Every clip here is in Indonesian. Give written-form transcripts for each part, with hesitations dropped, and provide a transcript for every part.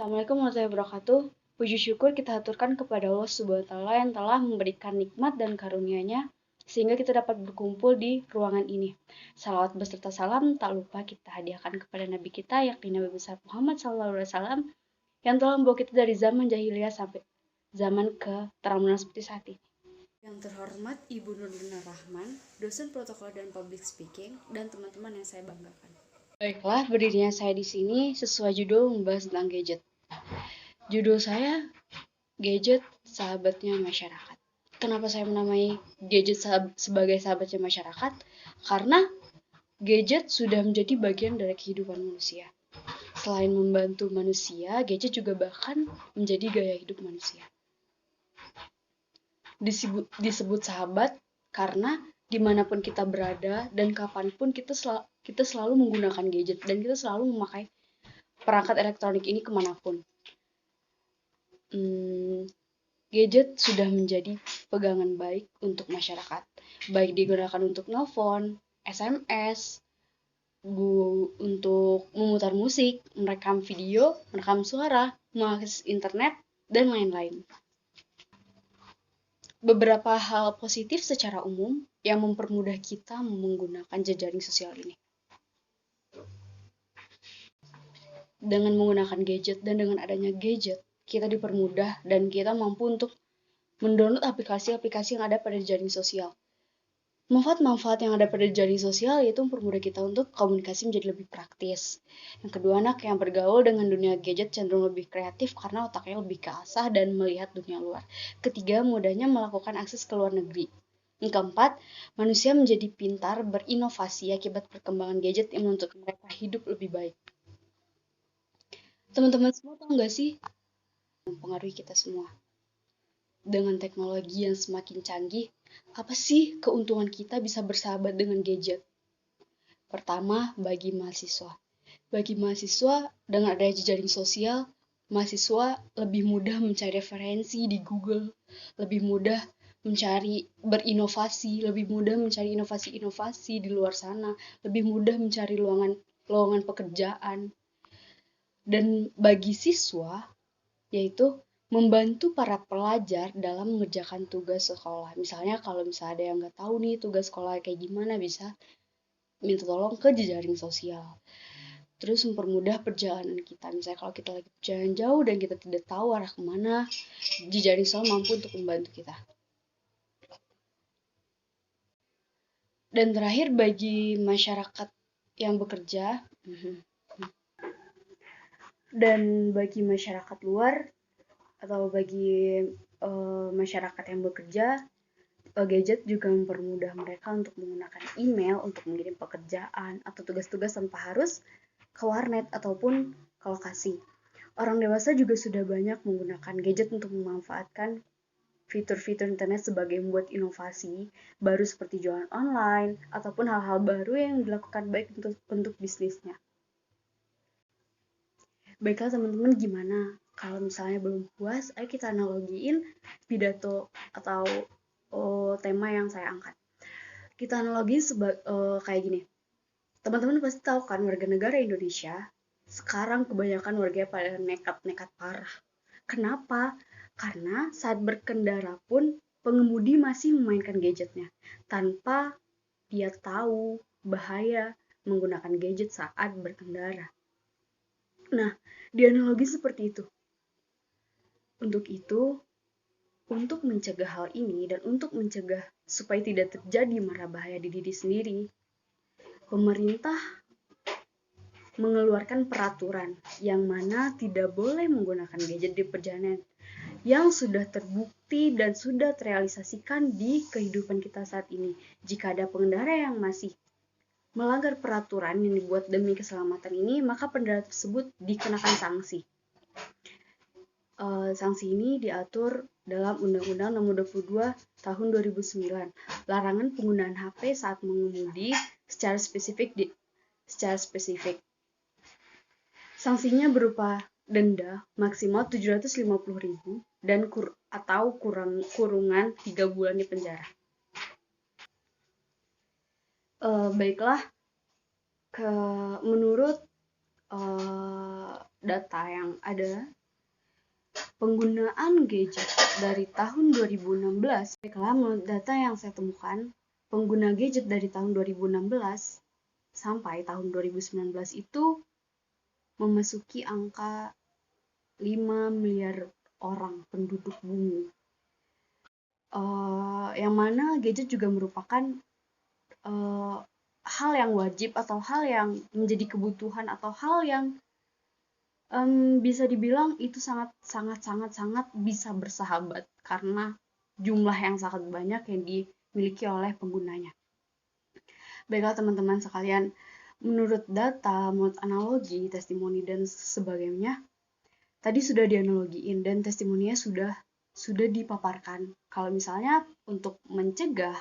Assalamualaikum warahmatullahi wabarakatuh. Puji syukur kita haturkan kepada Allah Subhanahu wa Ta'ala yang telah memberikan nikmat dan karunia-Nya sehingga kita dapat berkumpul di ruangan ini. Salawat beserta salam tak lupa kita hadiahkan kepada Nabi kita yakni Nabi besar Muhammad SAW yang telah membawa kita dari zaman jahiliyah sampai zaman keterampilan seperti saat ini. Yang terhormat Ibu Nurlina Rahman, dosen protokol dan public speaking, dan teman-teman yang saya banggakan. Baiklah, berdirinya saya di sini sesuai judul membahas tentang gadget. Judul saya, Gadget Sahabatnya Masyarakat. Kenapa saya menamai gadget sebagai sahabatnya masyarakat? Karena gadget sudah menjadi bagian dari kehidupan manusia. Selain membantu manusia, gadget juga bahkan menjadi gaya hidup manusia. Disebut sahabat karena dimanapun kita berada dan kapanpun kita selalu menggunakan gadget dan kita selalu memakai perangkat elektronik ini kemanapun. Gadget sudah menjadi pegangan baik untuk masyarakat, baik digunakan untuk nelpon, SMS, untuk memutar musik, merekam video, merekam suara, mengakses internet, dan lain-lain. Beberapa hal positif secara umum yang mempermudah kita menggunakan jejaring sosial ini. Dengan menggunakan gadget dan dengan adanya gadget, kita dipermudah dan kita mampu untuk mendownload aplikasi-aplikasi yang ada pada jejaring sosial. Manfaat-manfaat yang ada pada jejaring sosial yaitu mempermudah kita untuk komunikasi menjadi lebih praktis. Yang kedua, anak yang bergaul dengan dunia gadget cenderung lebih kreatif karena otaknya lebih keasah dan melihat dunia luar. Ketiga, mudahnya melakukan akses ke luar negeri. Yang keempat, manusia menjadi pintar berinovasi akibat perkembangan gadget yang menuntut mereka hidup lebih baik. Teman-teman semua tahu nggak sih mempengaruhi kita semua? Dengan teknologi yang semakin canggih, apa sih keuntungan kita bisa bersahabat dengan gadget? Pertama, bagi mahasiswa. Bagi mahasiswa, dengan adanya jejaring sosial, mahasiswa lebih mudah mencari referensi di Google, lebih mudah berinovasi, lebih mudah mencari inovasi-inovasi di luar sana, lebih mudah mencari lowongan pekerjaan. Dan bagi siswa, yaitu membantu para pelajar dalam mengerjakan tugas sekolah. Misalnya kalau ada yang nggak tahu nih tugas sekolah kayak gimana, bisa minta tolong ke jejaring sosial. Terus mempermudah perjalanan kita. Misalnya kalau kita lagi perjalanan jauh dan kita tidak tahu arah kemana, jejaring sosial mampu untuk membantu kita. Dan terakhir, bagi masyarakat yang bekerja dan bagi masyarakat luar atau bagi masyarakat yang bekerja, gadget juga mempermudah mereka untuk menggunakan email untuk mengirim pekerjaan atau tugas-tugas tanpa harus ke warnet ataupun ke lokasi. Orang dewasa juga sudah banyak menggunakan gadget untuk memanfaatkan fitur-fitur internet sebagai membuat inovasi baru seperti jualan online ataupun hal-hal baru yang dilakukan baik untuk bisnisnya. Baiklah teman-teman, gimana? Kalau misalnya belum puas, ayo kita analogiin pidato atau tema yang saya angkat. Kita analogiin kayak gini. Teman-teman pasti tahu kan warga negara Indonesia sekarang kebanyakan warganya pada nekat parah. Kenapa? Karena saat berkendara pun pengemudi masih memainkan gadgetnya tanpa dia tahu bahaya menggunakan gadget saat berkendara. Nah, dianalogi seperti itu. Untuk mencegah hal ini dan untuk mencegah supaya tidak terjadi mara bahaya di diri sendiri, pemerintah mengeluarkan peraturan yang mana tidak boleh menggunakan gadget di perjalanan yang sudah terbukti dan sudah terrealisasikan di kehidupan kita saat ini. Jika ada pengendara yang masih melanggar peraturan yang dibuat demi keselamatan ini, maka pengendara tersebut dikenakan sanksi. Sanksi ini diatur dalam Undang-Undang Nomor 22 Tahun 2009, larangan penggunaan HP saat mengemudi secara spesifik. Sanksinya berupa denda maksimal 750.000 dan kurungan 3 bulan di penjara. Baiklah, menurut data yang ada, penggunaan gadget dari tahun 2016, baiklah, menurut data yang saya temukan, pengguna gadget dari tahun 2016 sampai tahun 2019 itu memasuki angka 5 miliar orang penduduk bumi. Yang mana gadget juga merupakan hal yang wajib atau hal yang menjadi kebutuhan atau hal yang bisa dibilang itu sangat bisa bersahabat karena jumlah yang sangat banyak yang dimiliki oleh penggunanya. Baiklah teman-teman sekalian, menurut data, menurut analogi, testimoni dan sebagainya, tadi sudah dianalogiin dan testimoninya sudah dipaparkan. Kalau misalnya untuk mencegah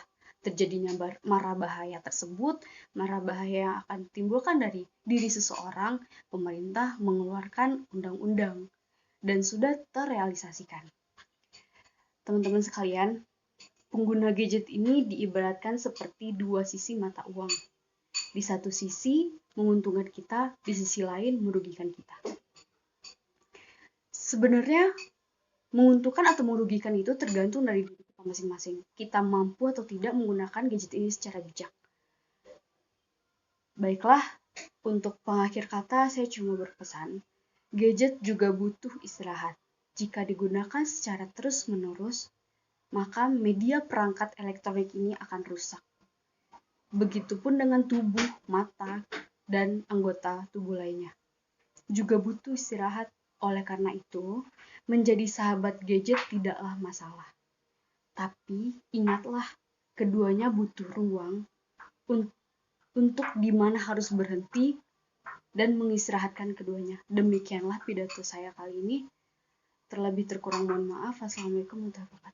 terjadinya mara bahaya tersebut, mara bahaya yang akan ditimbulkan dari diri seseorang, pemerintah mengeluarkan undang-undang dan sudah terrealisasikan. Teman-teman sekalian, pengguna gadget ini diibaratkan seperti dua sisi mata uang. Di satu sisi menguntungkan kita, di sisi lain merugikan kita. Sebenarnya menguntungkan atau merugikan itu tergantung dari diri kita masing-masing. Kita mampu atau tidak menggunakan gadget ini secara bijak. Baiklah, untuk pengakhir kata saya cuma berpesan, gadget juga butuh istirahat. Jika digunakan secara terus-menerus, maka media perangkat elektronik ini akan rusak. Begitupun dengan tubuh, mata, dan anggota tubuh lainnya. Juga butuh istirahat. Oleh karena itu, menjadi sahabat gadget tidaklah masalah. Tapi ingatlah, keduanya butuh ruang untuk di mana harus berhenti dan mengistirahatkan keduanya. Demikianlah pidato saya kali ini. Terlebih terkurang mohon maaf. Assalamualaikum warahmatullahi wabarakatuh.